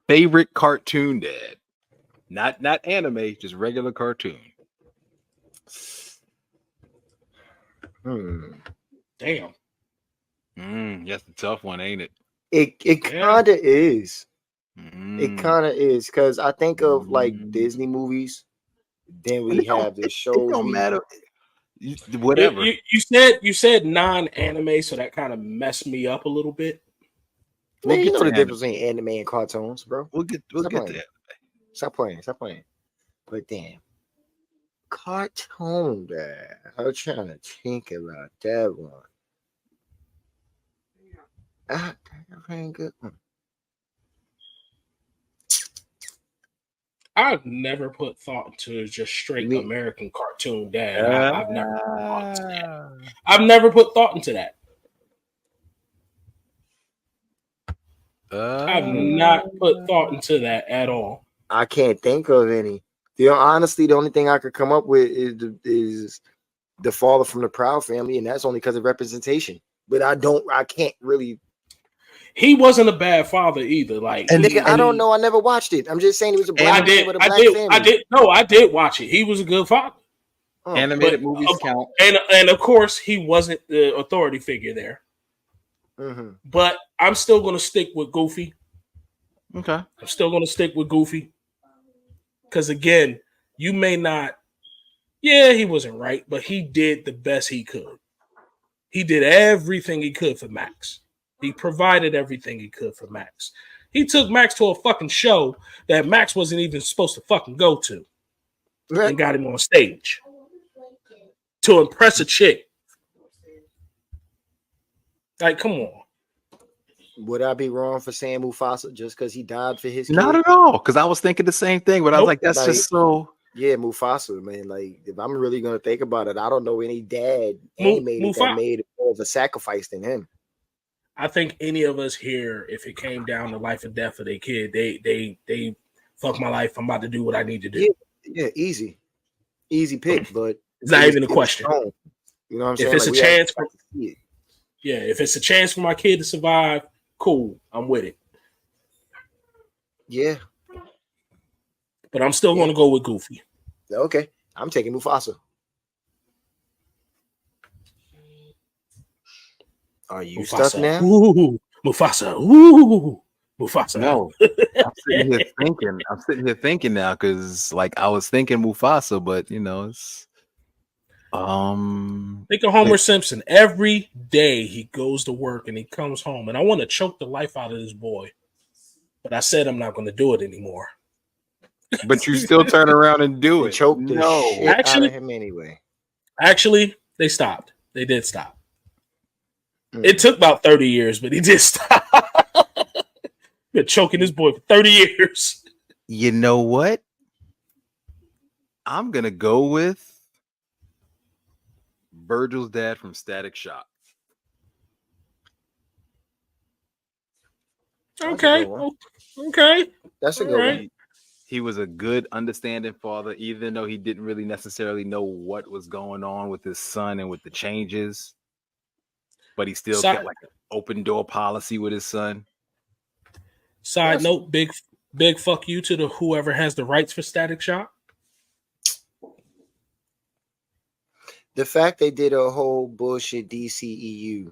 Favorite cartoon dad. Not anime, just regular cartoon. Damn. That's a tough one, ain't it? It kind of is. It Mm. kind of is because I think of like Disney movies. Then we have the shows. It don't matter. Whatever. You said non-anime, so that kind of messed me up a little bit. Man, you know the difference between anime and cartoons, bro. We'll get to that. Stop playing. But damn, cartoon dad. I'm trying to think about that one. That ain't good one. I've never put thought to just straight American cartoon dad. I've never put thought into that. I've never put thought into that. I've not put thought into that at all. I can't think of any. Honestly, the only thing I could come up with is the father from the Proud Family, and that's only because of representation. But I can't really. He wasn't a bad father either. Like, I don't know. I never watched it. I'm just saying he was a black man with a black family. I did watch it. He was a good father. Animated movies count. And of course, he wasn't the authority figure there. Mm-hmm. But I'm still going to stick with Goofy. Okay. I'm still going to stick with Goofy. Because again, you may not. Yeah, he wasn't right, but he did the best he could. He did everything he could for Max. He provided everything he could for Max. He took Max to a fucking show that Max wasn't even supposed to fucking go to. And got him on stage. To impress a chick. Like, come on. Would I be wrong for saying Mufasa just because he died for his kid? Not at all. Because I was thinking the same thing, but I was like, that's just so. Yeah, Mufasa, man. Like, if I'm really gonna think about it, I don't know any dad animated that made more of a sacrifice than him. I think any of us here, if it came down to life or death of their kid, they fuck my life. I'm about to do what I need to do. Yeah, easy pick, but it's not even a question. You know what I'm saying? If it's a chance for if it's a chance for my kid to survive, cool. I'm with it. Yeah. But I'm still going to go with Goofy. Okay. I'm taking Mufasa. Are you Mufasa. stuck now? Ooh, Mufasa. Ooh, Mufasa. No. I'm sitting here thinking now because, like, I was thinking Mufasa, but, you know, it's... Think of Homer Simpson. Every day he goes to work and he comes home, and I want to choke the life out of this boy. But I said I'm not going to do it anymore. But you still turn around and do it. Choke the shit out of him anyway. Actually, they stopped. They did stop. It took about 30 years, but he did stop. Been choking this boy for 30 years. You know what? I'm going to go with Virgil's dad from Static Shock. Okay. That's a good one. He was a good, understanding father, even though he didn't really necessarily know what was going on with his son and with the changes. But he still kept like an open door policy with his son. Side note, big fuck you to whoever has the rights for Static Shock. The fact they did a whole bullshit DCEU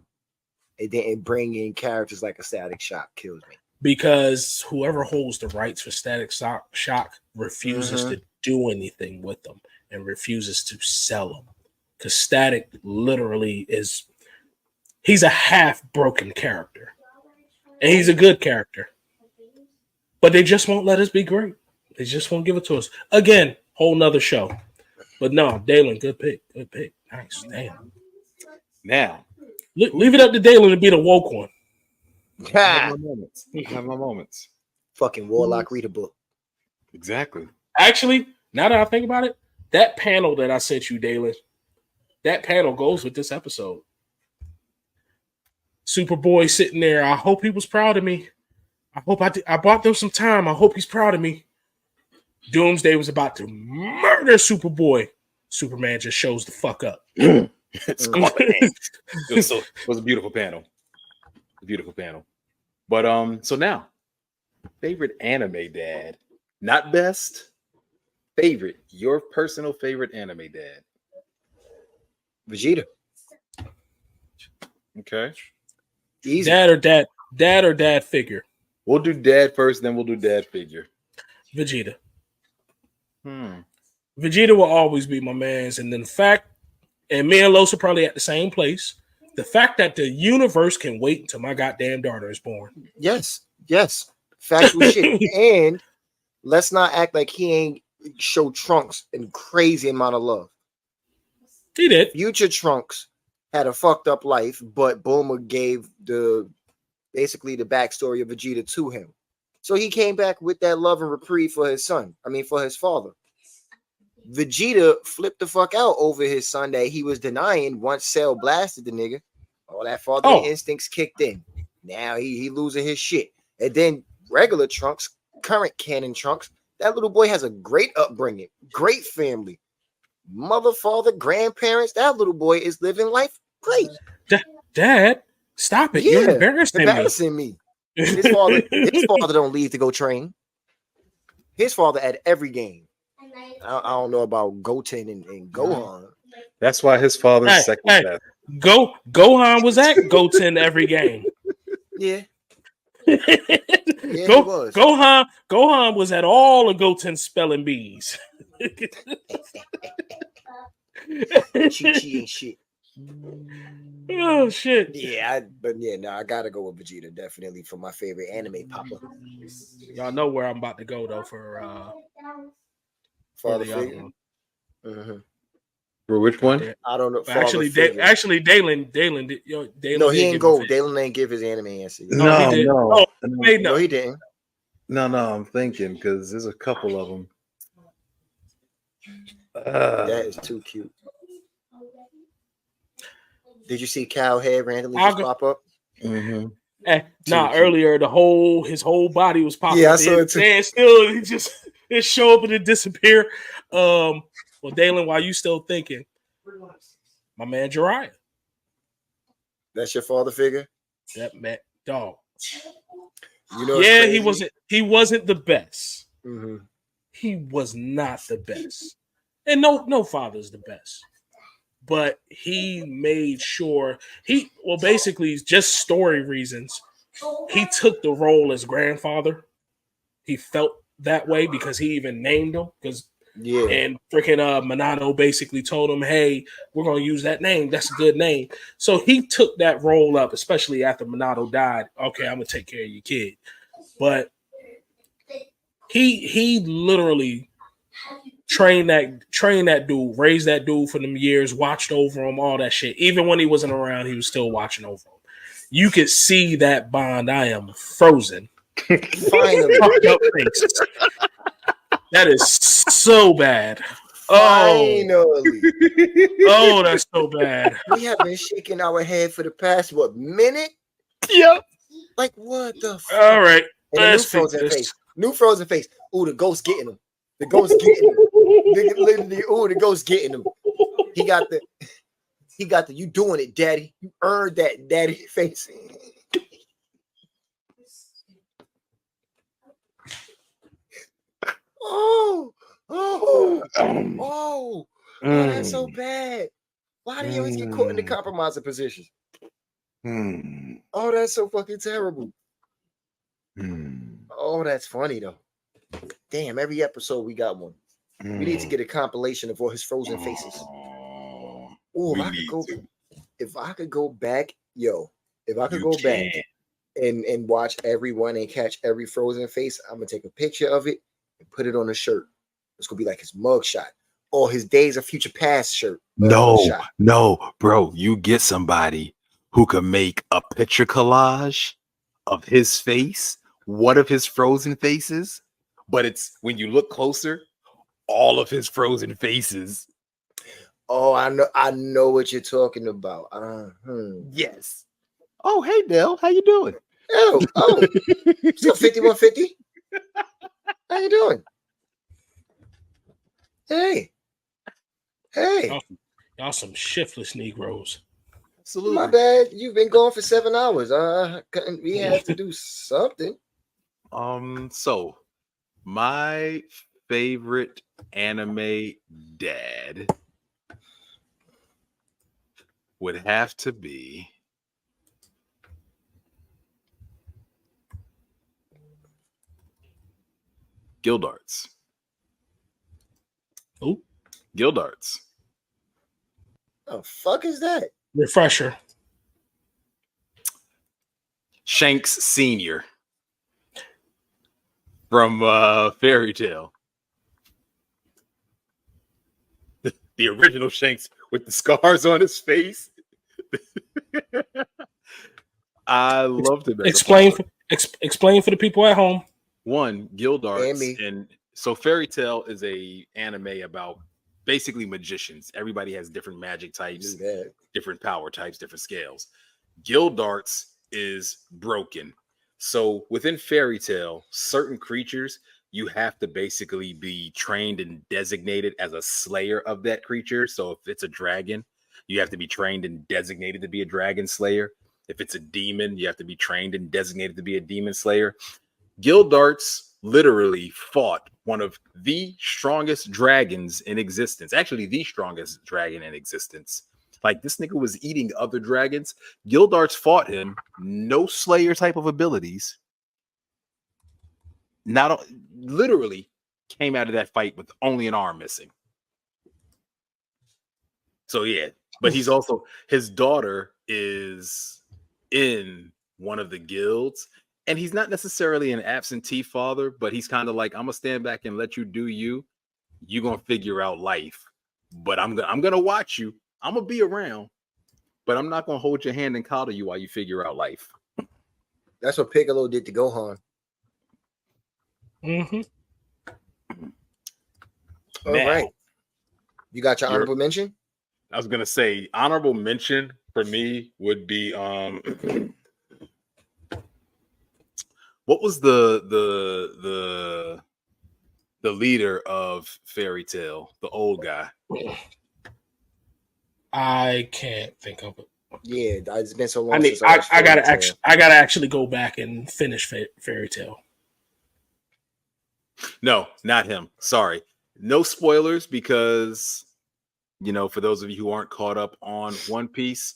and didn't bring in characters like a Static Shock kills me. Because whoever holds the rights for Static Shock refuses to do anything with them and refuses to sell them. Because Static literally he's a half broken character. And he's a good character. But they just won't let us be great. They just won't give it to us. Again, whole nother show. But no, Dalen, good pick. Good pick. Nice. Damn. Now, leave it up to Dalen to be the woke one. I have my moments. Fucking Warlock, read a book. Exactly. Actually, now that I think about it, that panel that I sent you, Dalen, that panel goes with this episode. Superboy sitting there. I hope he was proud of me. I hope I bought them some time. I hope he's proud of me. Doomsday was about to murder Superboy. Superman just shows the fuck up. It was a beautiful panel. But so now Favorite anime dad, not best. Favorite, your personal favorite anime dad. Vegeta. Okay, Easy. Dad or dad figure. we'll do dad first, then we'll do dad figure. Vegeta. Hmm. Vegeta will always be my man's, and then the fact, and me and Los are probably at the same place. The fact that the universe can wait until my goddamn daughter is born. Yes. Factual shit. And let's not act like he ain't show Trunks a crazy amount of love. He did. Future Trunks had a fucked up life, but Bulma gave basically the backstory of Vegeta to him. So he came back with that love and reprieve for his son. I mean, for his father. Vegeta flipped the fuck out over his son that he was denying once Cell blasted the nigga. All that fatherly instincts kicked in. Now he losing his shit. And then regular Trunks, current canon Trunks, that little boy has a great upbringing, great family, mother, father, grandparents. That little boy is living life great. Dad, stop it! You're embarrassing me. His father don't leave to go train. His father at every game. I don't know about Goten and Gohan. That's why his father's second best. Gohan was at Goten every game. Yeah. Gohan was at all of Goten's spelling bees. Chi-Chi and shit. Oh shit. Yeah, I gotta go with Vegeta definitely for my favorite anime papa. Y'all know where I'm about to go though for Father the other figure. one. Mm-hmm. For which one? I don't know. Actually, Dalen. No, he ain't go. Dalen ain't give his anime answer. No, he did. no. No, he didn't. No, I'm thinking because there's a couple of them. That is too cute. Did you see Cow head randomly just pop up? Mm-hmm. Earlier his whole body was popping. Yeah, I saw it too. And still, it show up and it disappear. Well, Dalen, while you still thinking, my man Jiraiya. That's your father figure? That man, dog. You know, he wasn't the best. Mm-hmm. He was not the best. And no father's the best. But he made sure basically just story reasons. He took the role as grandfather. He felt that way because he even named him. And freaking Minato basically told him, hey, we're going to use that name. That's a good name. So he took that role up, especially after Minato died. Okay, I'm going to take care of your kid. But he literally trained that dude, raised that dude for them years, watched over him, all that shit. Even when he wasn't around, he was still watching over him. You could see that bond. I am frozen. Finally. That is so bad. Finally. Oh, that's so bad. We have been shaking our head for the past minute? Yep. Like what the fuck? All right. And a new frozen face. Ooh, the ghost getting him. The ghost getting him. The ghost getting him. He got the you doing it, daddy. You earned that daddy face. That's so bad. Why do you always get caught in the compromising position? Oh, that's so fucking terrible. Oh, that's funny though. Damn, every episode we got one. We need to get a compilation of all his frozen faces. Oh, if I could go back and watch everyone and catch every frozen face, I'm gonna take a picture of it and put it on a shirt. It's gonna be like his mugshot or his Days of Future Past shirt. No, bro, you get somebody who can make a picture collage of his face, one of his frozen faces, but it's when you look closer, all of his frozen faces. Oh, I know what you're talking about. Yes. Oh, hey Dell, how you doing? Oh, still 5150. How you doing? Hey. Y'all some shiftless Negroes. Absolutely. My bad. You've been gone for 7 hours. We have to do something. So my favorite anime dad would have to be Gildarts. Who? Gildarts. The fuck is that? Refresher. Shanks Senior from Fairy Tale. The original Shanks with the scars on his face. I loved him. Explain for the people at home. One, Gildarts, And and so Fairy Tale is a anime about basically magicians. Everybody has different magic types, different power types, different scales. Gildarts is broken. So within Fairy Tale, certain creatures you have to basically be trained and designated as a slayer of that creature. So if it's a dragon, you have to be trained and designated to be a dragon slayer. If it's a demon, you have to be trained and designated to be a demon slayer. Gildarts literally fought one of the strongest dragons in existence. Actually, the strongest dragon in existence. Like, this nigga was eating other dragons. Gildarts fought him. No slayer type of abilities. Not literally came out of that fight with only an arm missing. So yeah, but he's also, his daughter is in one of the guilds, and he's not necessarily an absentee father, but he's kind of like, I'm gonna stand back and let you do you. You're gonna figure out life, but I'm gonna watch you. I'm gonna be around, but I'm not gonna hold your hand and coddle you while you figure out life. That's what Piccolo did to Gohan. Mm-hmm. All right. You got your honorable mention? I was gonna say honorable mention for me would be what was the leader of Fairy Tale, the old guy? I can't think of it. Yeah, it's been so long. I gotta actually go back and finish Fairy Tale. No, not him. Sorry. No spoilers, because, you know, for those of you who aren't caught up on One Piece,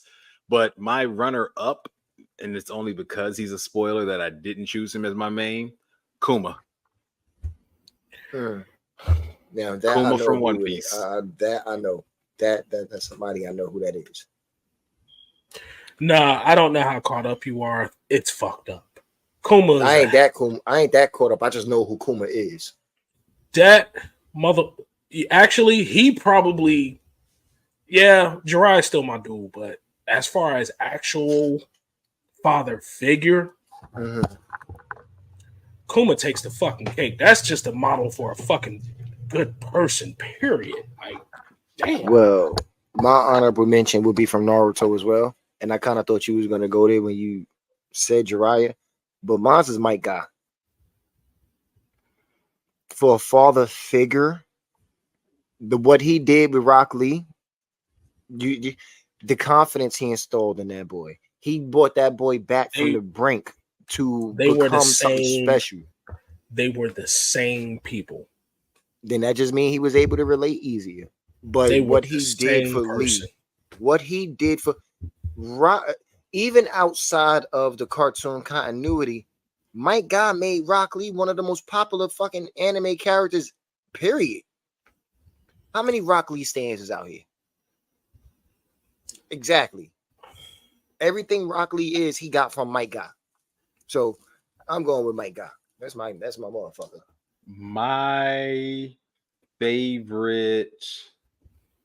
but my runner up, and it's only because he's a spoiler that I didn't choose him as my main, Kuma. Now that Kuma from One Piece. That I know. That's somebody I know who that is. Nah, I don't know how caught up you are. It's fucked up. Kuma. I ain't that caught up. I just know who Kuma is. That mother. Actually, he probably. Yeah, Jiraiya's still my dude, but as far as actual father figure, Kuma takes the fucking cake. That's just a model for a fucking good person, period. Like, damn. Well, my honorable mention would be from Naruto as well. And I kind of thought you was going to go there when you said Jiraiya. But mine is Mike Guy. For a father figure, what he did with Rock Lee, the confidence he installed in that boy. He brought that boy back from the brink to become something special. They were the same people. Then that just means he was able to relate easier. But what he did for Lee, what he did for even outside of the cartoon continuity, Mike Guy made Rock Lee one of the most popular fucking anime characters, period. How many Rock Lee stands is out here? Exactly. Everything Rock Lee is, he got from Mike Guy. So I'm going with Mike Guy. That's my motherfucker. My favorite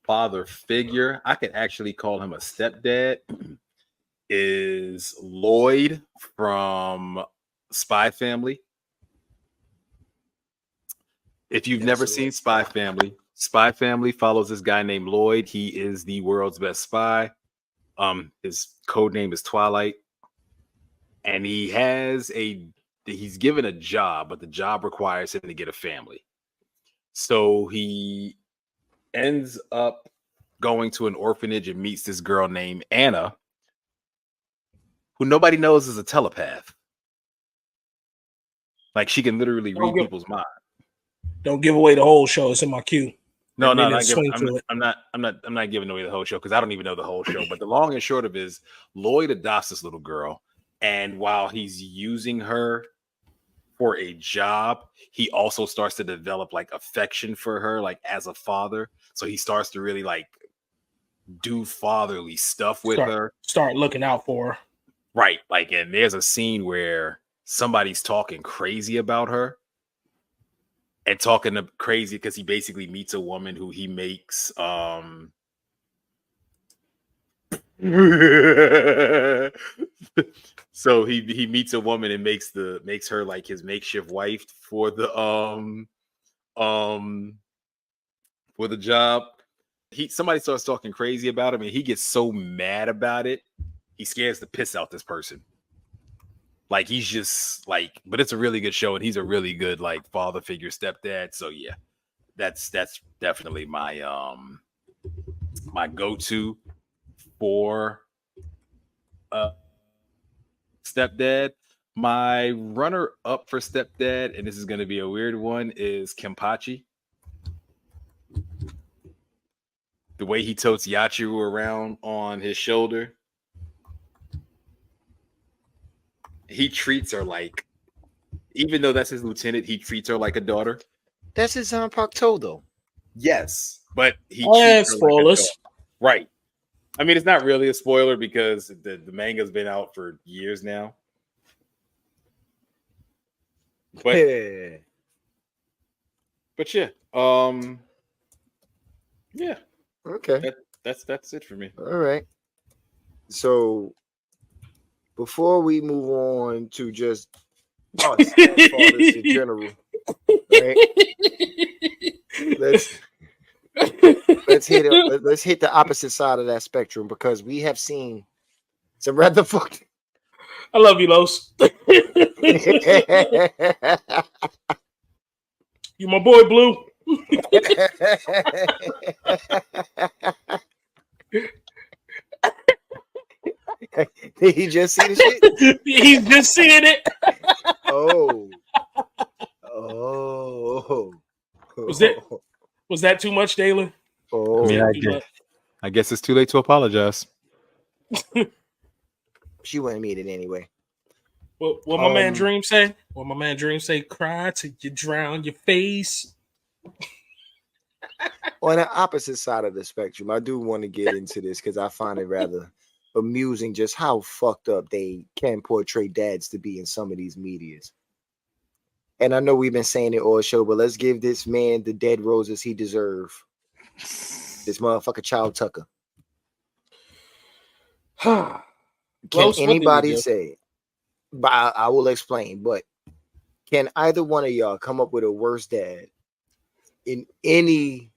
father figure, I could actually call him a stepdad, is Lloyd from Spy Family. If you've never seen Spy Family follows this guy named Lloyd. He is the world's best spy. His code name is Twilight, and he's given a job, but the job requires him to get a family. So he ends up going to an orphanage and meets this girl named Anna, who nobody knows is a telepath. Like she can literally read people's mind. Don't give away the whole show. It's in my queue. No, I'm not giving away the whole show because I don't even know the whole show. But the long and short of it is Lloyd adopts this little girl, and while he's using her for a job, he also starts to develop like affection for her, like as a father. So he starts to really like do fatherly stuff with her. Start looking out for her. Right. Like, and there's a scene where somebody's talking crazy about her. And talking crazy because he basically meets a woman who he makes so he meets a woman and makes her like his makeshift wife for the job. Somebody starts talking crazy about him and he gets so mad about it, he scares the piss out this person. Like he's just like, but it's a really good show, and he's a really good like father figure, stepdad. So yeah, that's definitely my my go-to for stepdad. My runner-up for stepdad, and this is going to be a weird one, is Kenpachi. The way he totes Yachiru around on his shoulder. He treats her like, even though that's his lieutenant, he treats her like a daughter. That's his Zanpakuto, though. Yes, but he treats her spoilers. like a daughter. Right. I mean, it's not really a spoiler because the manga's been out for years now. But yeah. Yeah. Okay. That's it for me. All right. So before we move on to just us fathers in general, right? Let's hit the opposite side of that spectrum because we have seen some rather fucked. I love you, Los. You my boy, Blue. Did he just see the shit? He's just seeing it. Oh. Was that too much, Dalen? Oh. I guess it's too late to apologize. She wouldn't meet it anyway. What my man Dream say? What my man Dream say? Cry till you drown your face. On the opposite side of the spectrum, I do want to get into this because I find it rather amusing just how fucked up they can portray dads to be in some of these medias. And I know we've been saying it all show, but let's give this man the dead roses he deserves. This motherfucker Child Tucker. Can anybody say? But I will explain. But can either one of y'all come up with a worse dad in any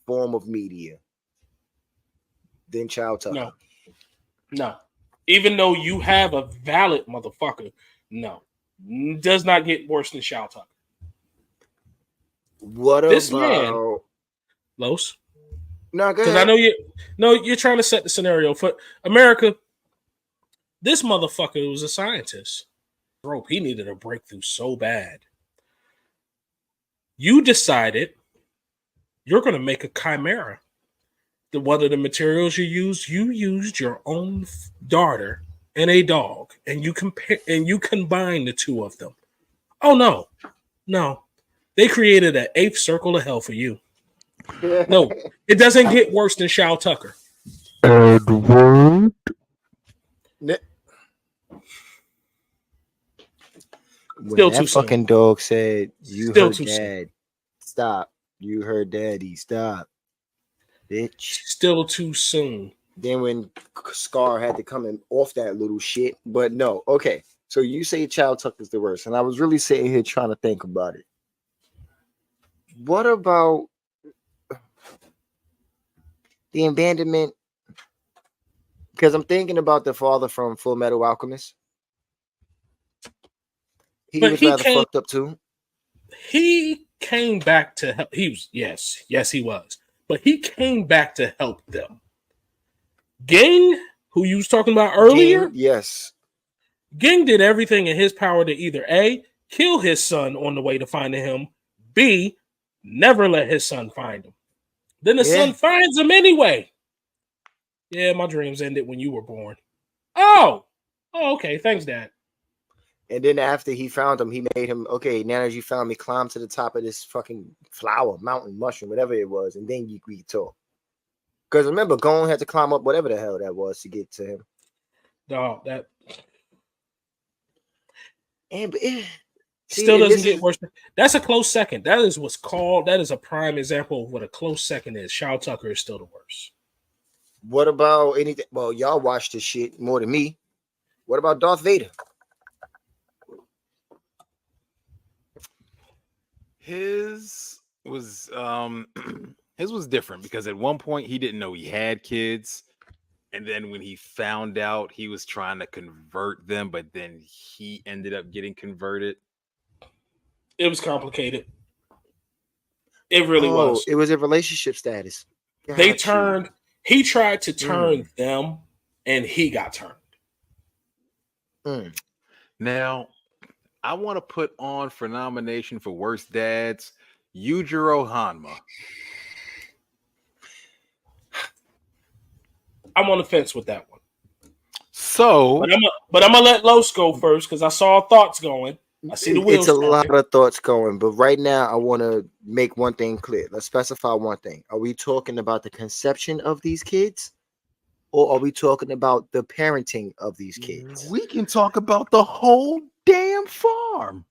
form of media than Child Tucker? No. Even though you have a valid motherfucker, no. Does not get worse than Child Tucker. What this about man, Los? No, go ahead. Because I know you're trying to set the scenario for America. This motherfucker was a scientist. He needed a breakthrough so bad. You decided you're going to make a chimera. One of the materials you used your own daughter and a dog, and you combine the two of them. Oh no, they created an eighth circle of hell for you. No, it doesn't get worse than Child Tucker. Edward. Still too soon. Fucking dog said, "You heard Dad. Stop. You heard Daddy. Stop, bitch." Still too soon. Then when Scar had to come in off that little shit, but no. Okay, so you say Child Tucker's the worst, and I was really sitting here trying to think about it. What about the abandonment? Because I'm thinking about the father from Full Metal Alchemist. He was rather fucked up too. He came back to help. He was yes, he was. But he came back to help them. Ging, who you was talking about earlier, yes. Ging did everything in his power to either A, kill his son on the way to finding him. B, never let his son find him. Then the son finds him anyway. Yeah, my dreams ended when you were born. Oh, okay. Thanks, Dad. And then after he found him, he made him, okay, now that you found me, climb to the top of this fucking flower, mountain, mushroom, whatever it was, and then you could talk. Because remember, Gon had to climb up whatever the hell that was to get to him. Dog, that And still doesn't get worse. That's a close second. That is a prime example of what a close second is. Shao Tucker is still the worst. What about anything? Well, y'all watch this shit more than me. What about Darth Vader? His was different because at one point he didn't know he had kids, and then when he found out, he was trying to convert them, but then he ended up getting converted. It was complicated. It really was. It was a relationship status. He tried to turn them, and he got turned. Now, I want to put on for nomination for worst dads, Yujiro Hanma. I'm on the fence with that one. So, but I'm gonna let Los go first because I saw thoughts going. I see the wheels. It's a lot of thoughts going, but right now I want to make one thing clear. Let's specify one thing. Are we talking about the conception of these kids, or are we talking about the parenting of these kids? We can talk about the whole damn farm.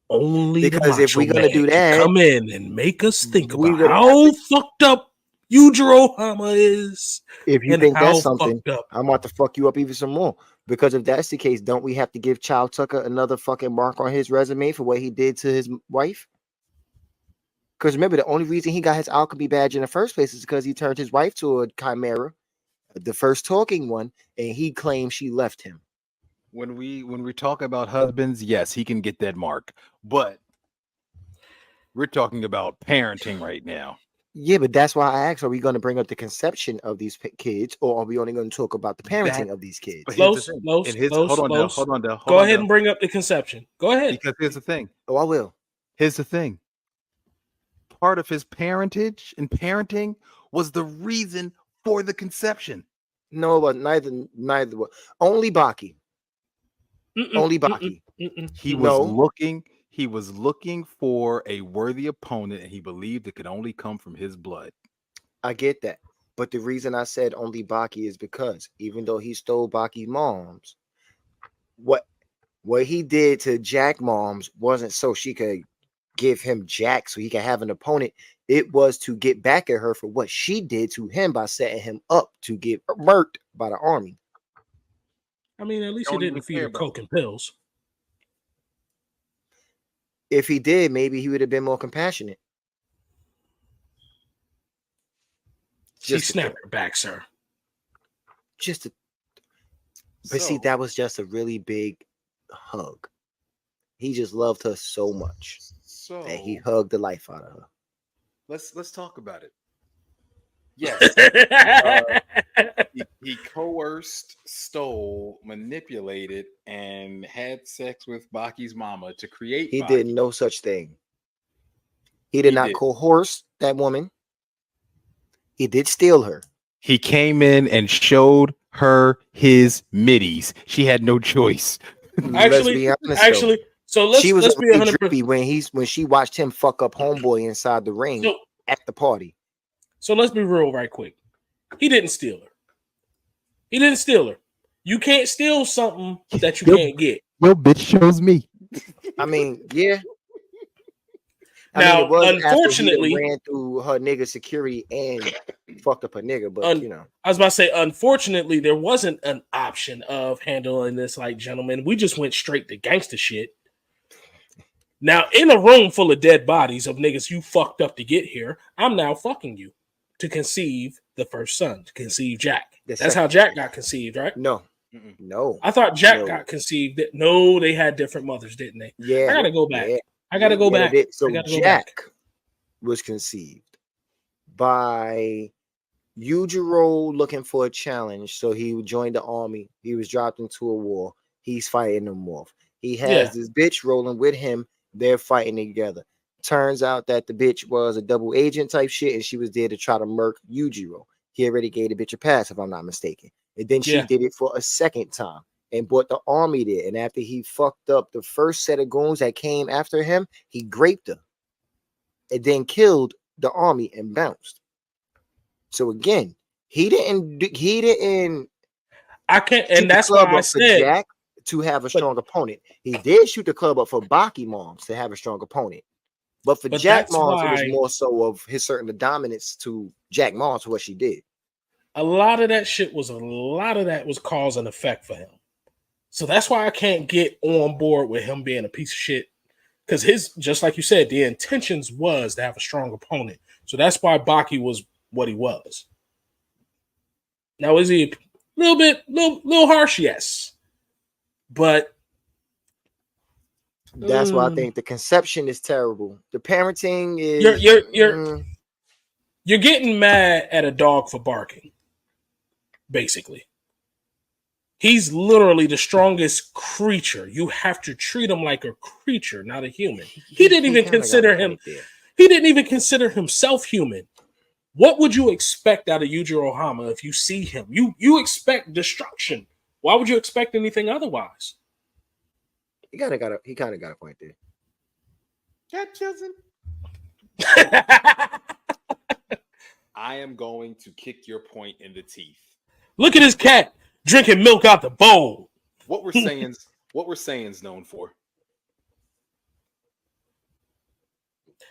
Only because if we're gonna do that, come in and make us think about how fucked up Yujiro Hanma is. If you think that's something, I'm about to fuck you up even some more. Because if that's the case, don't we have to give Shao Tucker another fucking mark on his resume for what he did to his wife? Because remember, the only reason he got his alchemy badge in the first place is because he turned his wife to a chimera, the first talking one, and he claimed she left him. When we talk about husbands, yes, he can get that mark, but we're talking about parenting right now. Yeah, but that's why I asked, are we going to bring up the conception of these kids, or are we only going to talk about the parenting of these kids? Hold on, Go ahead and bring up the conception. Go ahead. Because here's the thing. Oh, I will. Here's the thing. Part of his parentage and parenting was the reason for the conception. No, but neither. Only Baki. Only Baki. He was looking for a worthy opponent, and he believed it could only come from his blood. I get that. But the reason I said only Baki is because even though he stole Baki's moms, what he did to Jack moms wasn't so she could give him Jack so he could have an opponent. It was to get back at her for what she did to him by setting him up to get murked by the army. I mean, at least he didn't feed her coke and pills. If he did, maybe he would have been more compassionate. She snapped her back, sir. But see, that was just a really big hug. He just loved her so much that he hugged the life out of her. Let's talk about it. Yes. He coerced, stole, manipulated, and had sex with Baki's mama to create. He did no such thing. He did not coerce that woman. He did steal her. He came in and showed her his middies. She had no choice. Actually, so let's be 100% when she watched him fuck up homeboy inside the ring at the party. So let's be real right quick. He didn't steal her. You can't steal something that you can't get. Your bitch chose me. I mean, yeah. Now, unfortunately, ran through her nigga security and fucked up her nigga, but I was about to say, unfortunately, there wasn't an option of handling this like gentlemen. We just went straight to gangster shit. Now, in a room full of dead bodies of niggas you fucked up to get here, I'm now fucking you to conceive the first son, to conceive Jack. That's how Jack got conceived, right? No. I thought Jack got conceived. No, they had different mothers, didn't they? Yeah. I gotta go back. I gotta go back. So Jack was conceived by Yujiro looking for a challenge. So he joined the army. He was dropped into a war. He's fighting them off. He has this bitch rolling with him. They're fighting together. Turns out that the bitch was a double agent type shit, and she was there to try to murk Yujiro. He already gave the bitch a pass, if I'm not mistaken. And then she did it for a second time and brought the army there. And after he fucked up the first set of goons that came after him, he raped her and then killed the army and bounced. So again, he didn't. I can't, and that's why I said Jack to have a strong opponent. He did shoot the club up for Baki Moms to have a strong opponent. But for Jack Moms, it was more so of his certain dominance to Jack Moms for what she did. A lot of that was cause and effect for him. So that's why I can't get on board with him being a piece of shit. Because just like you said, the intentions was to have a strong opponent. So that's why Baki was what he was. Now, is he a little harsh? Yes. But that's why I think the conception is terrible. The parenting is you're getting mad at a dog for barking. Basically, he's literally the strongest creature. You have to treat him like a creature, not a human. He didn't even consider him. He didn't even consider himself human. What would you expect out of Yujiro Hama if you see him? You expect destruction. Why would you expect anything otherwise? He kind of got a point there. That doesn't. I am going to kick your point in the teeth. Look at his cat drinking milk out the bowl. What we're saying's known for.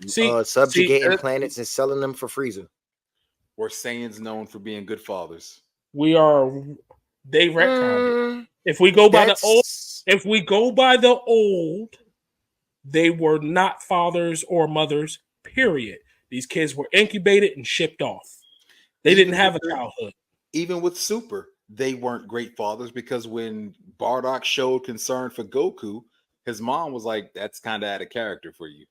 Subjugating planets and selling them for Frieza. We're Saiyans known for being good fathers. They retconned it. If we go by the old, they were not fathers or mothers, period. These kids were incubated and shipped off. They didn't have a childhood. Even with Super, they weren't great fathers because when Bardock showed concern for Goku, his mom was like, that's kind of out of character for you.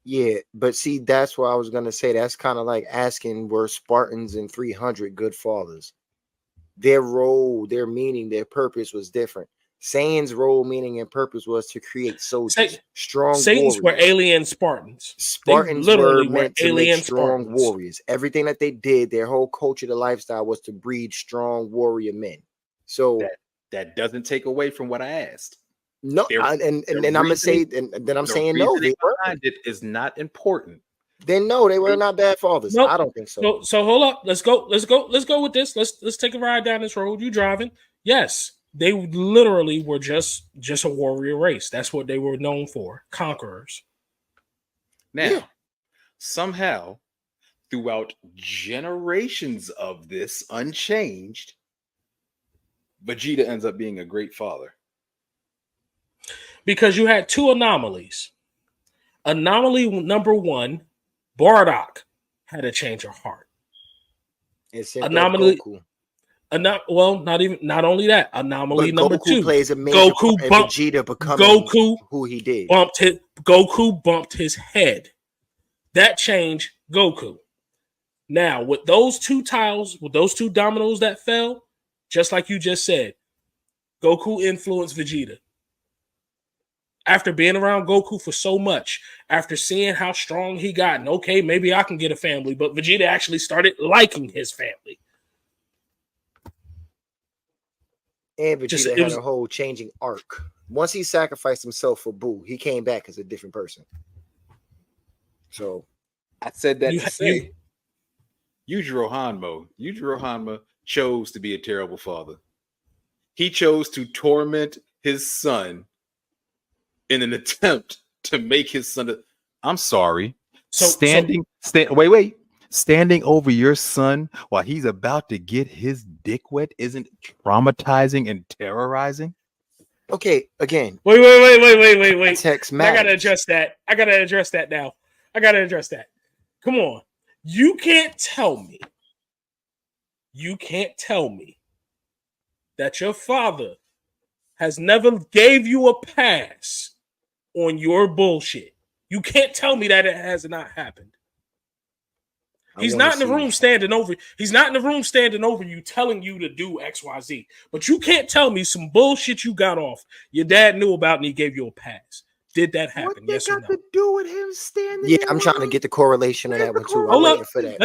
Yeah, but see, that's what I was going to say. That's kind of like asking, were Spartans in 300 good fathers? Their role, their meaning, their purpose was different. Saiyan's role, meaning, and purpose was to create soldiers, strong Saiyans warriors. were alien Spartans. Spartans were meant to make strong warriors. Everything that they did, their whole culture, the lifestyle was to breed strong warrior men. So that doesn't take away from what I asked. No, and I'm gonna say, and then I'm saying no. They behind it is not important. Then no, they were not bad fathers. Nope. I don't think so. So hold up. Let's go with this. Let's take a ride down this road. You driving? Yes. They literally were just a warrior race. That's what they were known for, conquerors. Now, somehow, throughout generations of this unchanged, Vegeta ends up being a great father. Because you had two anomalies. Anomaly number one, Bardock had a change of heart. Anomaly. Not only that. Anomaly number two. Plays a major part in Vegeta becoming who he did. Goku bumped his head. That changed Goku. Now, with those two tiles, with those two dominoes that fell, just like you just said, Goku influenced Vegeta. After being around Goku for so much, after seeing how strong he got, and okay, maybe I can get a family, but Vegeta actually started liking his family. And Vegeta had a whole changing arc. Once he sacrificed himself for Buu, he came back as a different person. So I said that to say Yujiro Hanma chose to be a terrible father. He chose to torment his son in an attempt to make his son. I'm sorry. Standing over your son while he's about to get his dick wet isn't traumatizing and terrorizing. Okay, again. Wait. I gotta address that now. Come on. You can't tell me that your father has never gave you a pass on your bullshit. You can't tell me that it has not happened. He's not in the room standing over. He's not in the room standing over you, telling you to do X, Y, Z. But you can't tell me some bullshit you got off. Your dad knew about and he gave you a pass. Did that happen? What they yes got or no? to do with him standing? Yeah, I'm trying to get the correlation of that one too. I'm waiting for that.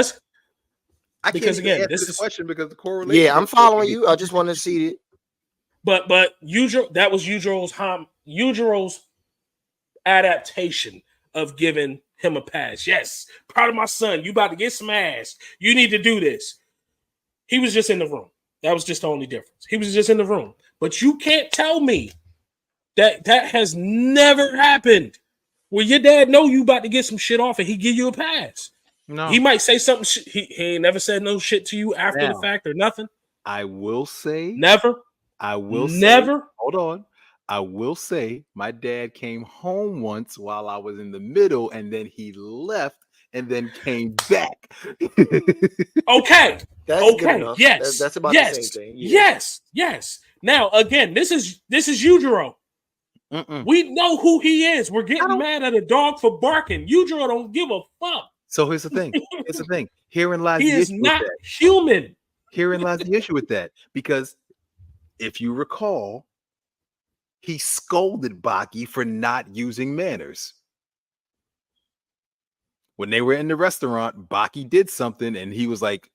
Because again, this is question because the correlation. Yeah, I'm following you. I just want to see it. But that was Yujiro's adaptation of giving him a pass. Yes, proud of my son. You about to get some ass. You need to do this. He was just in the room. That was just the only difference. He was just in the room. But you can't tell me that has never happened. Where your dad know you about to get some shit off and he give you a pass. No, he might say something. He ain't never said no shit to you after the fact or nothing. I will say never. I will never. Say, hold on. I will say my dad came home once while I was in the middle, and then he left and then came back. Okay. That's okay. Yes. That's about the same thing. Yeah. Yes. Now again, this is Yujiro. We know who he is. We're getting mad at a dog for barking. Yujiro don't give a fuck. So here's the thing. Herein lies he the is issue not with that. human. Herein lies the issue with that. Because if you recall, he scolded Baki for not using manners. When they were in the restaurant, Baki did something and he was like,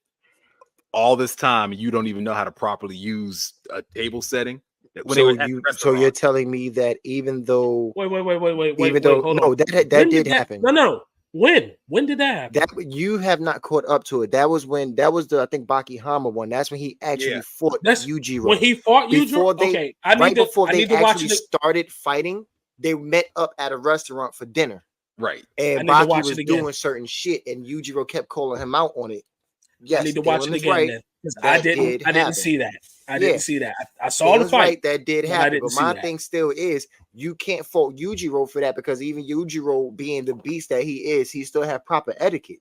all this time, you don't even know how to properly use a table setting. So you're telling me that even though that did happen. No. When did that happen? That you have not caught up to it. That was the I think Baki Hama one. That's when he actually fought Yujiro. When he fought Yujiro, before they actually started fighting, they met up at a restaurant for dinner. Right. And Baki was doing certain shit, and Yujiro kept calling him out on it. Yes, I need to watch it again. I didn't see that. I didn't see that. I saw the fight. Right, that did happen. But my thing still is you can't fault Yujiro for that because even Yujiro being the beast that he is, he still have proper etiquette.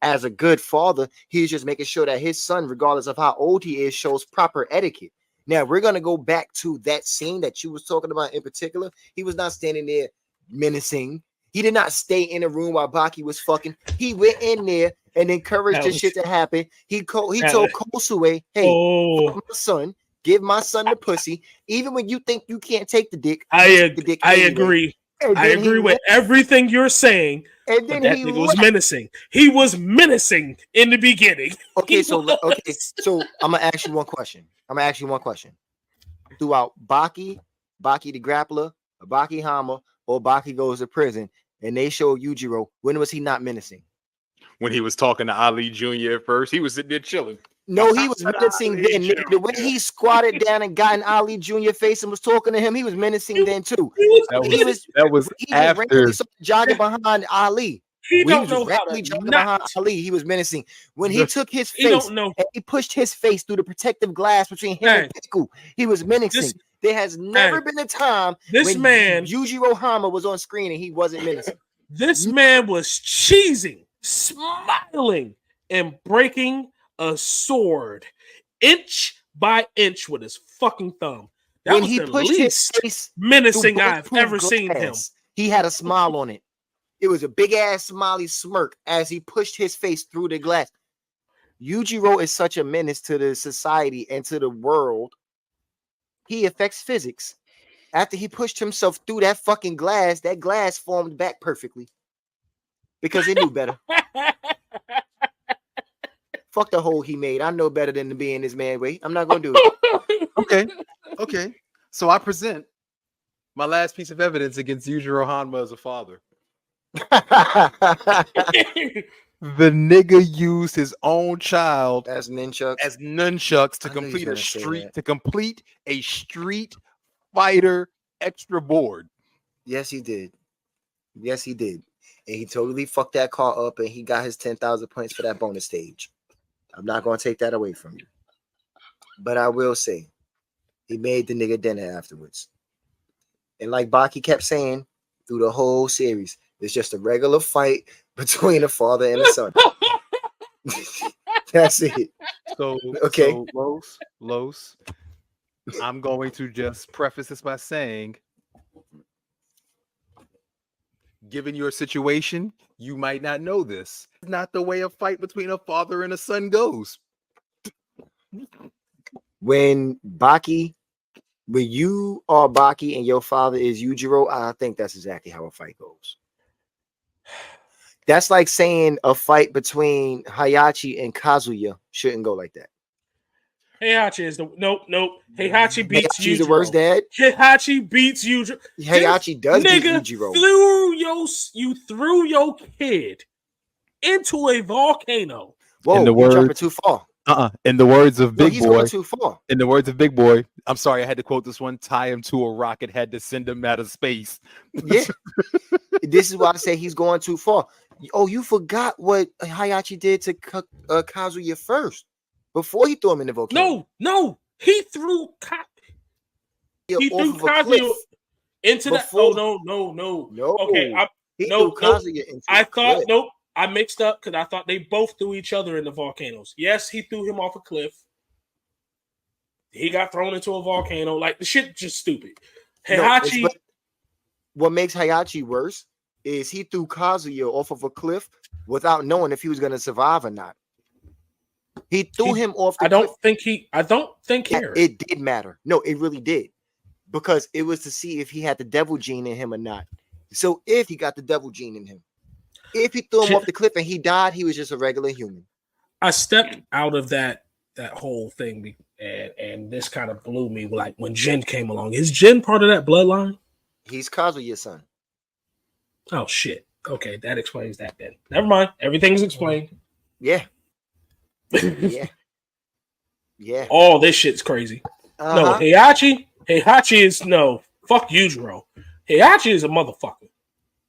As a good father, he's just making sure that his son, regardless of how old he is, shows proper etiquette. Now we're gonna go back to that scene that you was talking about in particular. He was not standing there menacing. He did not stay in a room while Baki was fucking. He went in there and encouraged this shit to happen. He told Kosue, hey, fuck my son, give my son the pussy. Even when you think you can't take the dick, I agree. I agree with everything you're saying. And then that nigga was menacing. He was menacing in the beginning. Okay, so I'm gonna ask you one question. Throughout Baki the Grappler, Baki Hama, or Baki Goes to Prison, and they show Yujiro, when was he not menacing? When he was talking to Ali Jr. at first, he was sitting there chilling. No, he was menacing then. The way he squatted down and got in Ali Jr. face and was talking to him, he was menacing then too. That was after jogging behind Ali. He don't know how to jogging behind Ali. He was menacing when he took his face and he pushed his face through the protective glass between him and Piku. He was menacing. There has never been a time when Yujiro Hama was on screen and he wasn't menacing. This man was cheesing, smiling, and breaking a sword inch by inch with his fucking thumb. That was he pushed his face menacing I've ever seen him. He had a smile on it. It was a big ass smiley smirk as he pushed his face through the glass. Yujiro is such a menace to the society and to the world. He affects physics. After he pushed himself through that fucking glass, that glass formed back perfectly because it knew better. Fuck the hole he made. I know better than to be in this man way. I'm not gonna do it. Okay. So I present my last piece of evidence against Yujiro Hanma as a father. The nigga used his own child as nunchucks to complete a street fighter extra board. Yes, he did. And he totally fucked that car up, and he got his 10,000 points for that bonus stage. I'm not gonna take that away from you, but I will say he made the nigga dinner afterwards. And like Baki kept saying through the whole series, it's just a regular fight between a father and a son. That's it. So okay, so, Los. I'm going to just preface this by saying given your situation, you might not know this. It's not the way a fight between a father and a son goes. When you are Baki and your father is Yujiro, I think that's exactly how a fight goes. That's like saying a fight between Heihachi and Kazuya shouldn't go like that. Heihachi is the nope. Heihachi beats Heihachi's Yujiro. the worst dad. Heihachi beats Yujiro. Heihachi does beat Yujiro. You threw your kid into a volcano. Whoa, you're jumping too far. In the words of Big Boy. Going too far. In the words of Big Boy, I'm sorry, I had to quote this one. Tie him to a rocket, had to send him out of space. Yeah, this is why I say he's going too far. Oh, you forgot what Heihachi did to Kazuya first before he threw him in the volcano. No, he threw Kazuya into that. Oh no. Okay, Kazuya into I thought cliff. Nope. I mixed up because I thought they both threw each other in the volcanoes. Yes, he threw him off a cliff. He got thrown into a volcano. Like, the shit just stupid. Heihachi. What makes Heihachi worse is he threw Kazuya off of a cliff without knowing if he was going to survive or not. He threw him off the cliff. I don't think it did matter. No, it really did. Because it was to see if he had the devil gene in him or not. So if he got the devil gene in him, if he threw him off the cliff and he died, he was just a regular human. I stepped out of that whole thing, and this kind of blew me. Like when Jin came along, is Jin part of that bloodline? He's Kazuya's son. Oh shit! Okay, that explains that. Then never mind. Everything's explained. Yeah. Yeah. All this shit's crazy. No, Heihachi is no. Fuck Yujiro. Heihachi is a motherfucker.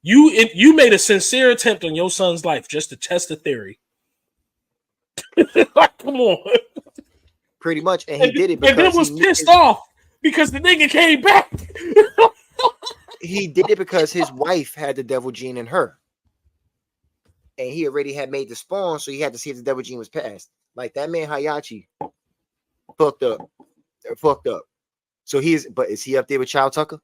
You made a sincere attempt on your son's life just to test the theory. Like, come on. Pretty much, and he did it because and then was pissed off because the nigga came back. He did it because his wife had the devil gene in her, and he already had made the spawn, so he had to see if the devil gene was passed. Like that man Heihachi fucked up. So is he up there with Child Tucker?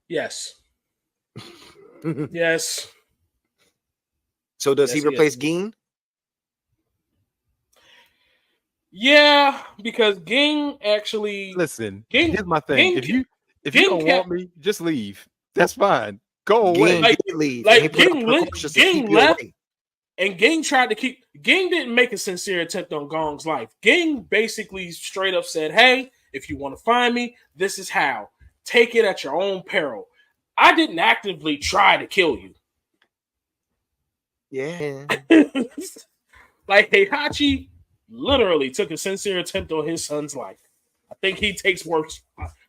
Yes. Yes. So does he replace Ging? Yeah, because Ging actually here's my thing. If you don't want me, just leave. That's fine. Go away. Ging left, and Ging tried to keep. Ging didn't make a sincere attempt on Gong's life. Ging basically straight up said, "Hey, if you want to find me, this is how. Take it at your own peril. I didn't actively try to kill you." Yeah. Like Heihachi literally took a sincere attempt on his son's life. I think he takes worse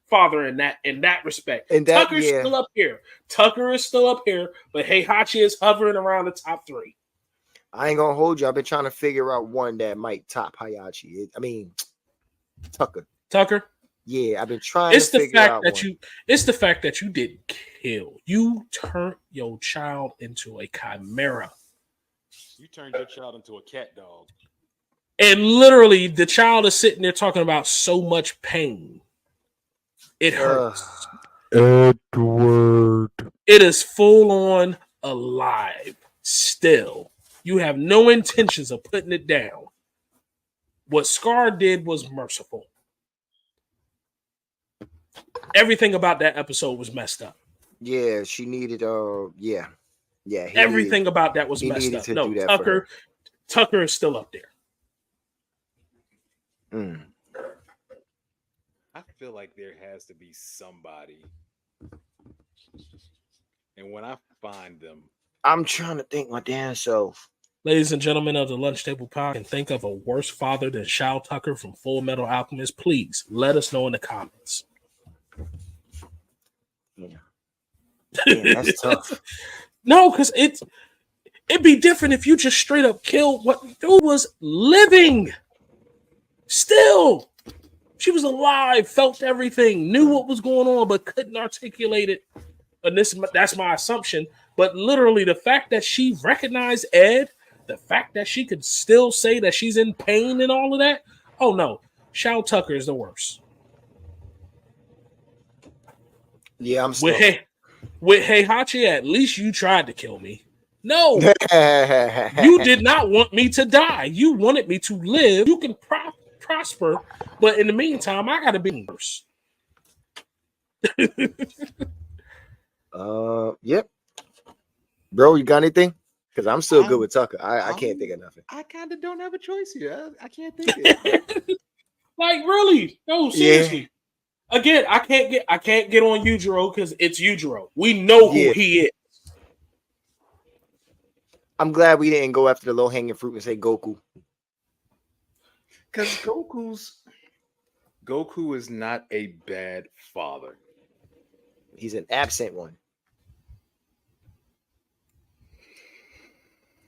father in that respect. Tucker's still up here. Tucker is still up here, but Heihachi is hovering around the top 3. I ain't gonna hold you. I've been trying to figure out one that might top Heihachi. Tucker. Yeah, I've been trying to figure out one. It's the fact that you didn't kill. You turned your child into a chimera. You turned your child into a cat dog. And literally, the child is sitting there talking about so much pain. It hurts. Edward. It is full on alive still. You have no intentions of putting it down. What Scar did was merciful. Everything about that episode was messed up. Yeah, she needed everything about that was messed up. No, Tucker is still up there. I feel like there has to be somebody, and when I find them, I'm trying to think my damn self. Ladies and gentlemen of the Lunch Table Pod, can think of a worse father than Shao Tucker from Full Metal Alchemist? Please let us know in the comments. Yeah, that's tough. No, because it'd be different if you just straight up killed what dude was living. Still, she was alive, felt everything, knew what was going on, but couldn't articulate it. And that's my assumption. But literally, the fact that she recognized Ed, the fact that she could still say that she's in pain and all of that. Oh no, Shao Tucker is the worst. Yeah, I'm with stuck. with Heihachi. At least you tried to kill me. No, you did not want me to die. You wanted me to live. You can prosper, but in the meantime, I gotta be worse. Yep. Bro, you got anything? Because I'm still good with Tucker. I can't think of nothing. I kind of don't have a choice here. I can't think of it. Like really? No, seriously. Yeah. Again, I can't get on Yujiro because it's Yujiro. We know who he is. I'm glad we didn't go after the low hanging fruit and say Goku. Because Goku is not a bad father. He's an absent one.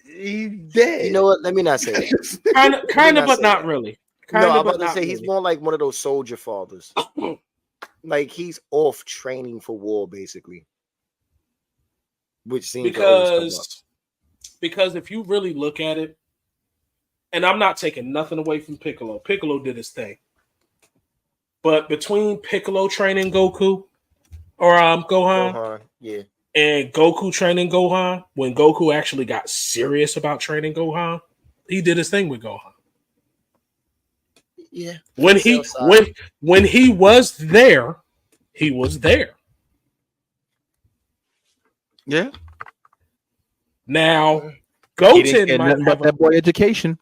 He's dead. You know what? Let me not say that. kind of, but not really. No, I'm about to say he's more like one of those soldier fathers. Like he's off training for war, basically. Which seems because if you really look at it, and I'm not taking nothing away from Piccolo. Piccolo did his thing. But between Piccolo training Goku or Gohan, yeah, and Goku training Gohan, when Goku actually got serious about training Gohan, he did his thing with Gohan. Yeah. When he was there, he was there. Yeah. Now, Goten might have that boy education.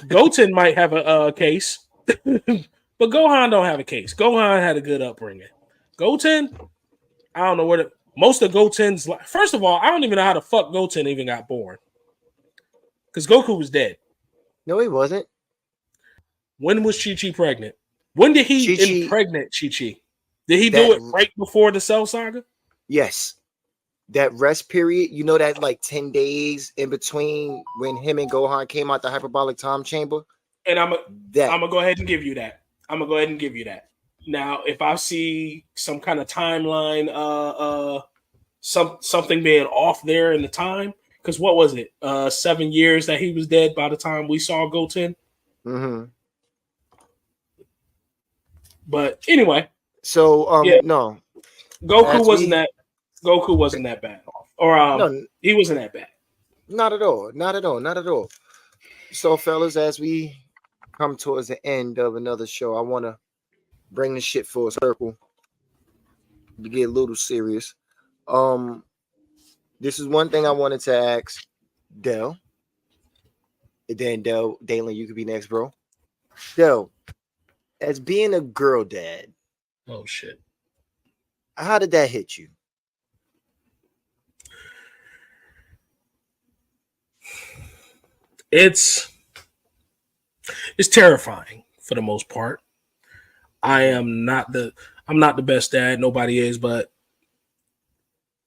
Goten might have a case, but Gohan don't have a case. Gohan had a good upbringing. Goten, I don't know where most of Goten's. First of all, I don't even know how the fuck Goten even got born, because Goku was dead. No, he wasn't. When was Chi-Chi pregnant? When did he impregnate Chi-Chi? Did he do it right before the Cell Saga? Yes. That rest period, you know, that like 10 days in between when him and Gohan came out the hyperbolic time chamber. And I'm gonna go ahead and give you that. Now, if I see some kind of timeline, something being off there in the time, because what was it? 7 years that he was dead by the time we saw Goten. Mm-hmm. But anyway, so no, Goku wasn't that bad off, or no, he wasn't that bad. Not at all. So, fellas, as we come towards the end of another show, I want to bring this shit full circle to get a little serious. This is one thing I wanted to ask Del. And then Dalen, you could be next, bro. Del, as being a girl dad. Oh shit. How did that hit you? It's terrifying for the most part. I'm not the best dad, nobody is, but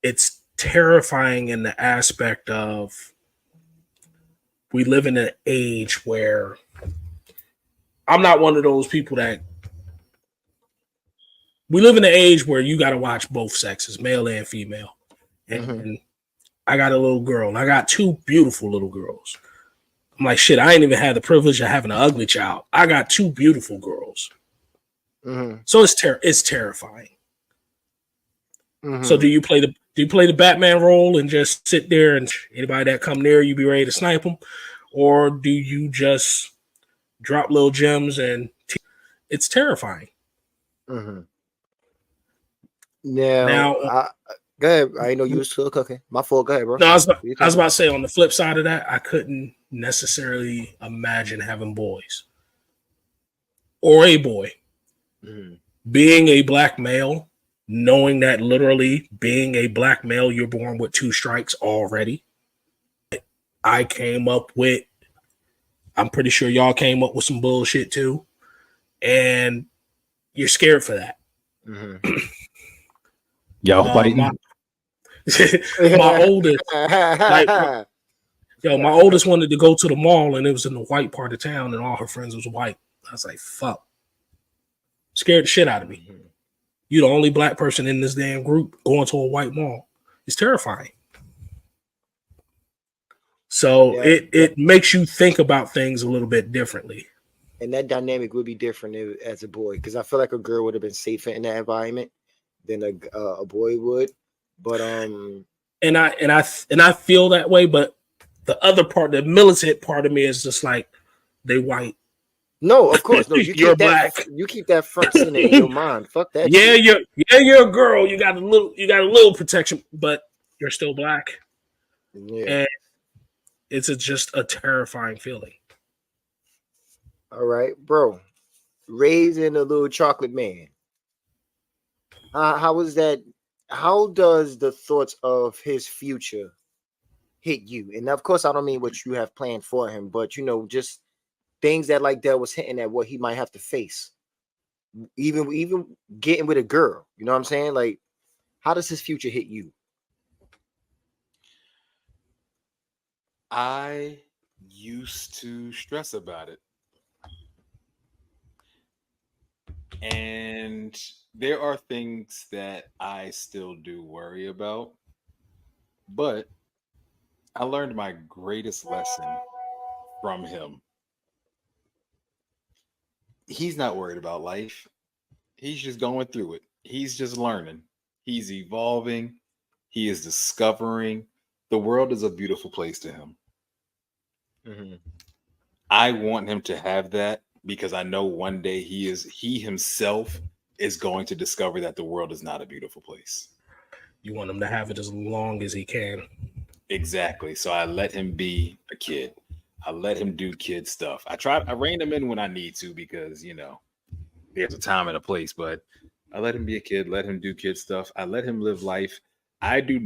it's terrifying in the aspect of we live in an age where I'm not one of those people that we live in an age where you got to watch both sexes, male and female. And I got a little girl, and I got two beautiful little girls. I'm like, shit, I ain't even had the privilege of having an ugly child. I got two beautiful girls. So it's terrifying. So do you play the Batman role and just sit there and anybody that come near you be ready to snipe them, or do you just drop little gems and it's terrifying? Now, go ahead. I know you was still cooking. My fault. Go ahead, bro. No, I was about to say on the flip side of that, I couldn't necessarily imagine having boys or a boy. Being a black male, knowing that literally being a black male, you're born with 2 strikes already. I came up with, I'm pretty sure y'all came up with some bullshit too. And you're scared for that. Y'all fighting. My oldest, my oldest wanted to go to the mall and it was in the white part of town and all her friends was white. I was like, fuck. Scared the shit out of me. You're the only black person in this damn group going to a white mall. It's terrifying. So it makes you think about things a little bit differently. And that dynamic would be different as a boy, because I feel like a girl would have been safer in that environment. than a boy would. But and I feel that way. But the other part, the militant part of me, is just like they white. no, of course, no. You You're keep that. black. You keep that front center in your mind. Fuck that. Yeah, shit. you're a girl. You got a little protection, but you're still black. Yeah. And it's just a terrifying feeling. All right, bro. Raising a little chocolate man. How was that? How does the thoughts of his future hit you? And of course, I don't mean what you have planned for him, but just things that like that was hinting at what he might have to face. Even getting with a girl. You know what I'm saying? Like, how does his future hit you? I used to stress about it. And there are things that I still do worry about. But I learned my greatest lesson from him. He's not worried about life. He's just going through it. He's just learning. He's evolving. He is discovering. The world is a beautiful place to him. Mm-hmm. I want him to have that because I know one day he himself is going to discover that the world is not a beautiful place. You want him to have it as long as he can. Exactly. So I let him be a kid. I let him do kid stuff. I rein him in when I need to because, there's a time and a place, but I let him be a kid, let him do kid stuff. I let him live life. I think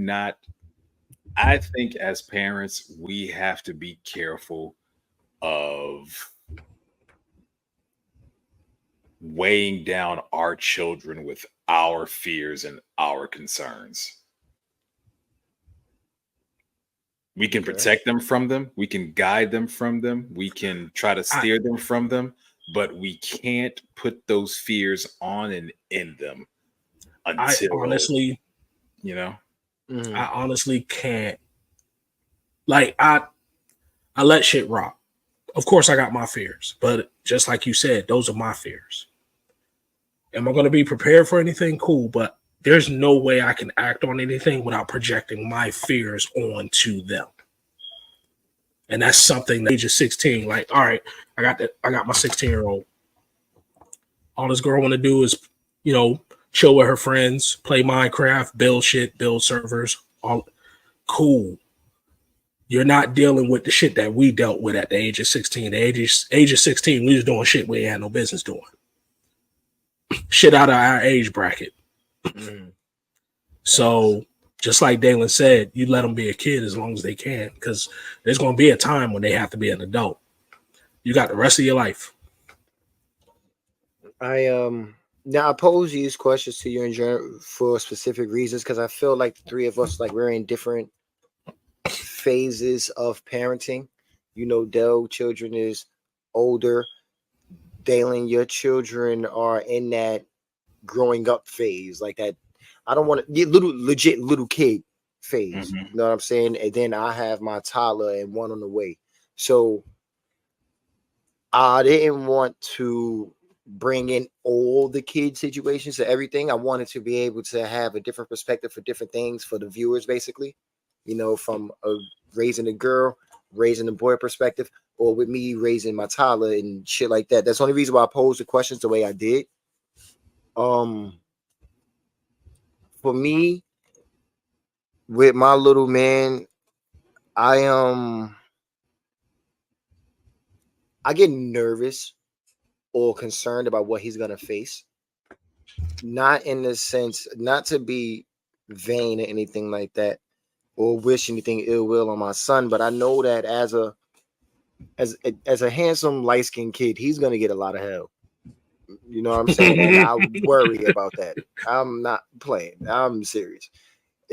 as parents, we have to be careful of weighing down our children with our fears and our concerns. We can protect them from them. We can guide them from them. We can try to steer them from them, but we can't put those fears on and in them until I honestly, Mm-hmm. I honestly can't. Like I let shit rock. Of course, I got my fears, but just like you said, those are my fears. Am I going to be prepared for anything? Cool, but there's no way I can act on anything without projecting my fears onto them. And that's something that age of 16, like, all right, I got my 16-year-old. All this girl want to do is, chill with her friends, play Minecraft, build shit, build servers, all cool. You're not dealing with the shit that we dealt with at the age of 16. The age of 16, we was doing shit we had no business doing. Shit out of our age bracket. Mm-hmm. So just like Dalen said, you let them be a kid as long as they can, because there's going to be a time when they have to be an adult. You got the rest of your life. Now I pose these questions to you in general for specific reasons because I feel like the three of us, like, we're in different phases of parenting. Dell children is older. Dalen, your children are in that growing up phase, like that. I don't want to get legit little kid phase. Mm-hmm. You know what I'm saying? And then I have my toddler and one on the way. So I didn't want to bring in all the kid situations to everything. I wanted to be able to have a different perspective for different things for the viewers, basically. From raising a girl, raising a boy perspective, or with me raising my toddler and shit like that. That's the only reason why I posed the questions the way I did. For me, with my little man, I get nervous or concerned about what he's gonna face. Not in the sense, not to be vain or anything like that, or wish anything ill will on my son, but I know that as a handsome light-skinned kid, he's gonna get a lot of hell. You know what I'm saying? And I worry about that. I'm not playing. I'm serious.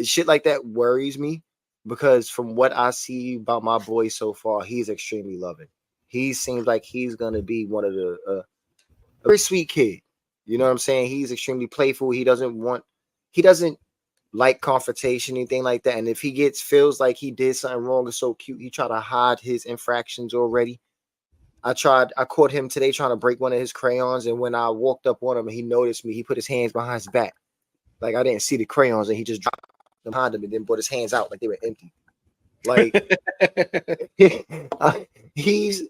Shit like that worries me because from what I see about my boy so far, he's extremely loving. He seems like he's gonna be one of the a very sweet kid. You know what I'm saying? He's extremely playful. He doesn't like confrontation, anything like that. And if he feels like he did something wrong, it's so cute. He try to hide his infractions already. I caught him today trying to break one of his crayons, and when I walked up on him and he noticed me, he put his hands behind his back. Like I didn't see the crayons, and he just dropped them behind him and then put his hands out like they were empty. Like he's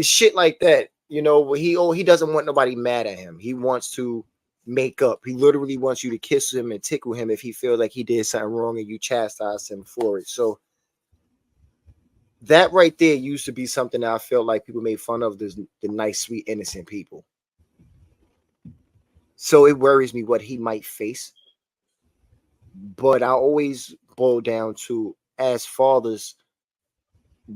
shit like that. You know, he doesn't want nobody mad at him. He wants to make up. He literally wants you to kiss him and tickle him if he feels like he did something wrong and you chastise him for it. So that right there used to be something that I felt like people made fun of, the nice, sweet, innocent people. So it worries me what he might face. But I always boil down to, as fathers,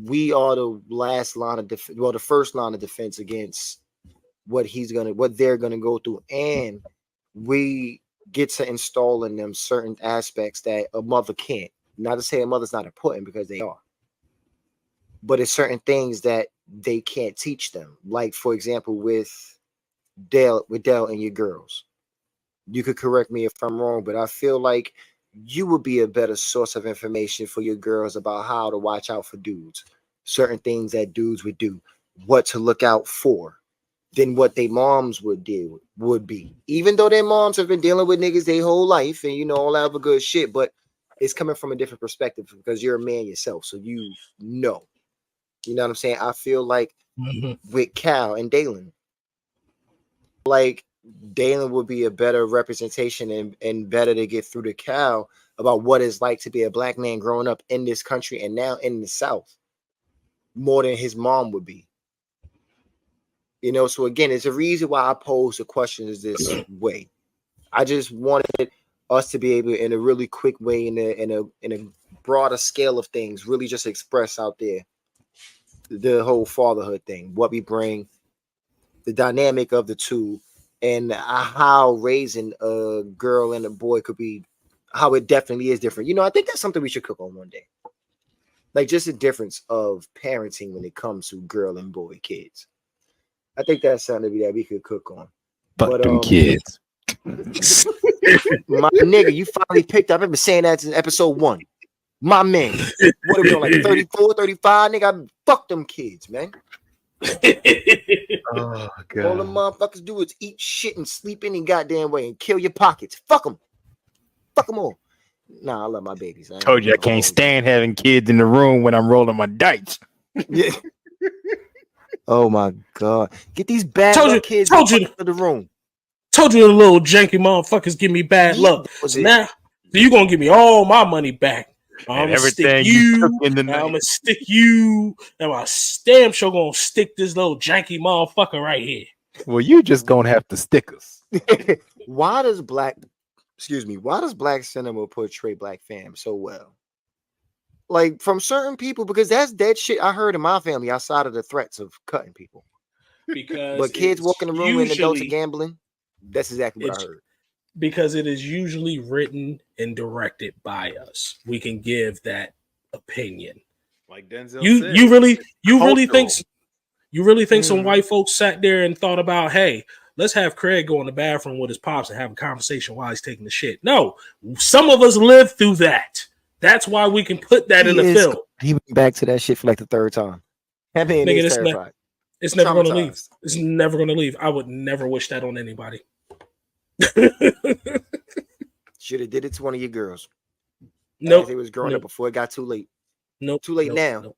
we are the last line of defense, well, the first line of defense against what they're gonna go through, and we get to install in them certain aspects that a mother can't. Not to say a mother's not important, because they are, but it's certain things that they can't teach them. Like, for example, with Dale and your girls. You could correct me if I'm wrong, but I feel like you would be a better source of information for your girls about how to watch out for dudes, certain things that dudes would do, what to look out for, than what their moms would be. Even though their moms have been dealing with niggas their whole life and, you know, all that other good shit, but it's coming from a different perspective because you're a man yourself, so you know. You know what I'm saying? I feel like with Cal and Dalen, like Dalen would be a better representation and better to get through to Cal about what it's like to be a black man growing up in this country and now in the South, more than his mom would be. You know, so again, it's a reason why I pose the questions this way. I just wanted us to be able, in a really quick way, in a broader scale of things, really just express out there the whole fatherhood thing, what we bring, the dynamic of the two, and how raising a girl and a boy could be, how it definitely is different. You know, I think that's something we should cook on one day. Like, just the difference of parenting when it comes to girl and boy kids. I think that's something that we could cook on. But them kids. My nigga, you finally picked up. I've been saying that since episode 1. My man. What are we on, like 34, 35? Nigga, fuck them kids, man. Oh, God. All the motherfuckers do is eat shit and sleep any goddamn way and kill your pockets. Fuck them. Fuck them all. Nah, I love my babies. Told you I can't stand having kids in the room when I'm rolling my dice. Yeah. Oh my God. Get these bad kids to the room. Told you the little janky motherfuckers give me bad luck. Now, so you gonna give me all my money back. I'm gonna stick you. I'm gonna stick you. And my stamp show gonna stick this little janky motherfucker right here. Well, you just gonna have to stick us. Why does black cinema portray black fam so well? Like, from certain people, because that's dead shit I heard in my family outside of the threats of cutting people. But kids walk in the room and adults are gambling. That's exactly what I heard. Because it is usually written and directed by us. We can give that opinion. Like Denzel said. You really think some white folks sat there and thought about, hey, let's have Craig go in the bathroom with his pops and have a conversation while he's taking the shit. No, some of us lived through that. That's why we can put that in the film. He went back to that shit for like the third time. Nigga, it's never going to leave. It's never going to leave. I would never wish that on anybody. Should have did it to one of your girls. Nope. It was growing up before it got too late. Nope. Too late now. Nope.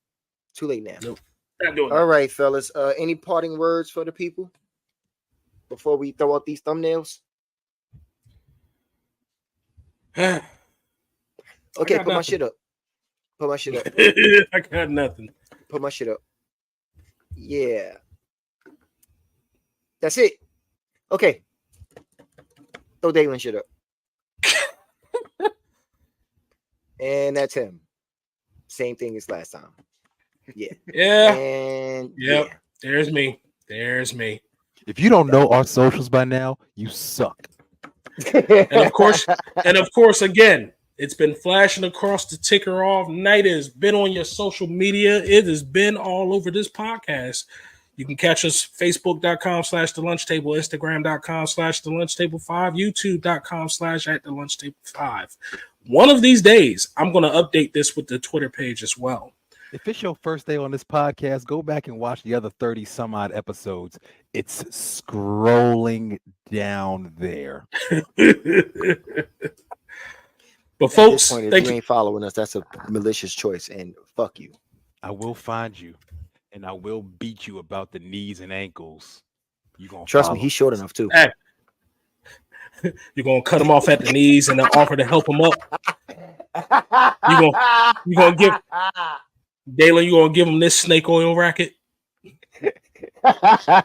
Too late now. Nope. Not doing All right, fellas. Any parting words for the people before we throw out these thumbnails? Okay, put my shit up. Put my shit up. I got nothing. Put my shit up. Yeah. That's it. Okay. Throw Dalen shit up. And that's him. Same thing as last time. Yeah. Yeah. And yep. Yeah. There's me. There's me. If you don't know our socials by now, you suck. And of course, again, it's been flashing across the ticker off night. It has been on your social media. It has been all over this podcast. You can catch us Facebook.com/thelunchtable, Instagram.com/thelunchtable5, YouTube.com/@thelunchtable5. One of these days, I'm going to update this with the Twitter page as well. If it's your first day on this podcast, go back and watch the other 30 some odd episodes. It's scrolling down there. But folks, point, if thank you you. ain't following us, that's a malicious choice, and fuck you. I will find you, and I will beat you about the knees and ankles. You gonna Trust follow. me, he's short enough too. Hey, you're gonna cut him off at the knees and then offer to help him up. You gonna give Dalen, you gonna give him this snake oil racket? Yeah.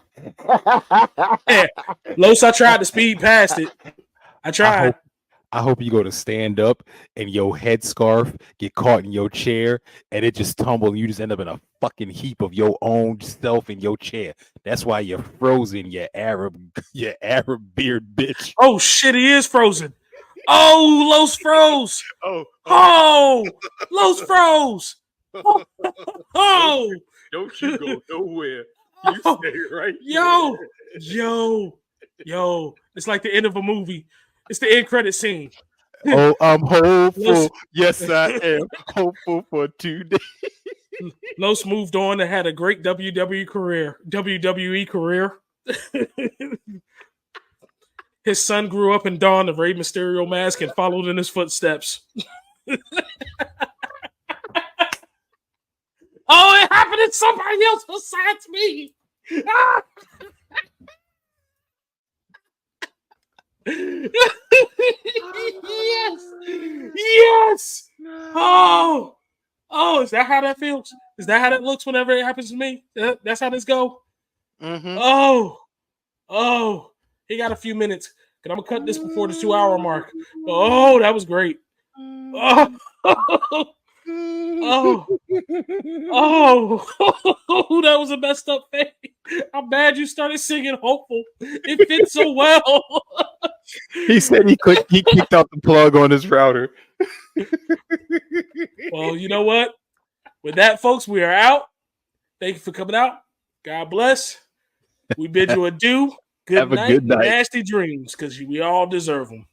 Los, I tried to speed past it. I tried. I hope you go to stand up and your headscarf get caught in your chair and it just tumble and you just end up in a fucking heap of your own self in your chair. That's why you're frozen, you Arab beard bitch. Oh shit, he is frozen. Oh, Los froze. Oh, Los froze. Oh, don't you go nowhere. You stay right Yo. It's like the end of a movie. It's the end credit scene. Oh, I'm hopeful. Yes, I am hopeful for today. Los moved on and had a great WWE career. His son grew up and donned the Rey Mysterio mask and followed in his footsteps. Oh, it happened to somebody else besides me. Yes. Oh, is that how that feels? Is that how that looks whenever it happens to me? That's how this go. Mm-hmm. Oh, he got a few minutes. And I'm gonna cut this before the 2 hour mark. Oh, that was great. Oh, that was a messed up thing. I'm mad you started singing Hopeful. It fits so well. He said he kicked out the plug on his router. Well, you know what? With that, folks, we are out. Thank you for coming out. God bless. We bid you adieu. Good night. Nasty dreams, because we all deserve them.